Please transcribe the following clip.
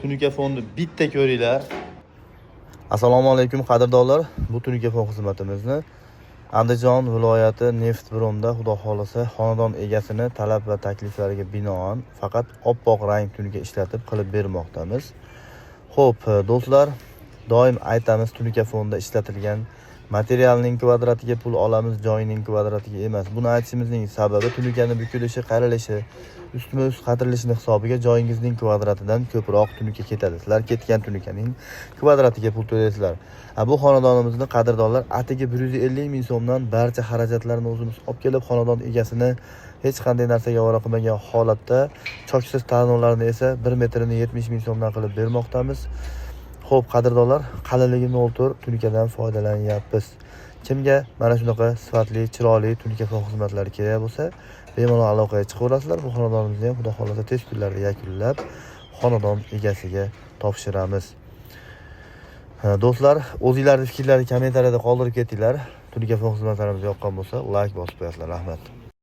tunuka fonni bitta ko'ringlar. Assalomu alaykum qadrdonlar. Bu tunuka fon xizmatimizni Andijon viloyati Neftbromda xudo xolasa xonadon egasini talab va takliflariga binoan faqat oppoq rang tunuka ishlatib qilib bermoqdamiz. Xo'p, do'stlar, doim aytamiz, tunuka fonda ishlatilgan materialning kvadratiga pul olamiz, joyining kvadratiga emas. Buni aytishimizning sababi tunukani bukilishi, qarilishi, ustma-ust qatirilishini hisobiga joyingizning kvadratidan ko'proq tunuka ketadi. Sizlar ketgan tunukaning kvadratiga pul to'laysizlar. Bu xonadonimizni qadrdonlar atiga 150 ming so'mdan barcha xarajatlarni o'zimiz olib kelib, xonadon egasini hech qanday narsaga ovora qilmagan holatda choksiz ta'minlarni esa 1 metrini 70 ming so'mdan qilib bermoqdamiz. Xo'p, qadrdonlar, qalinligi 0.4 tunikadan foydalanyapmiz. Kimga mana shunaqa sifatli, chiroyli tunuka fon xizmatlari kerak bo'lsa, bemalol aloqaga chiqaverasizlar. Bu xonadonimizni ham xudo xolasa tez kunlarda yakunlab, xonadon egasiga topshiramiz. Do'stlar, o'zingizlarning fikrlaringizni kommentariyada qoldirib ketinglar. Tunuka fon xizmatlarimiz yoqqan bo'lsa, like bosib qo'yasizlar. Rahmat.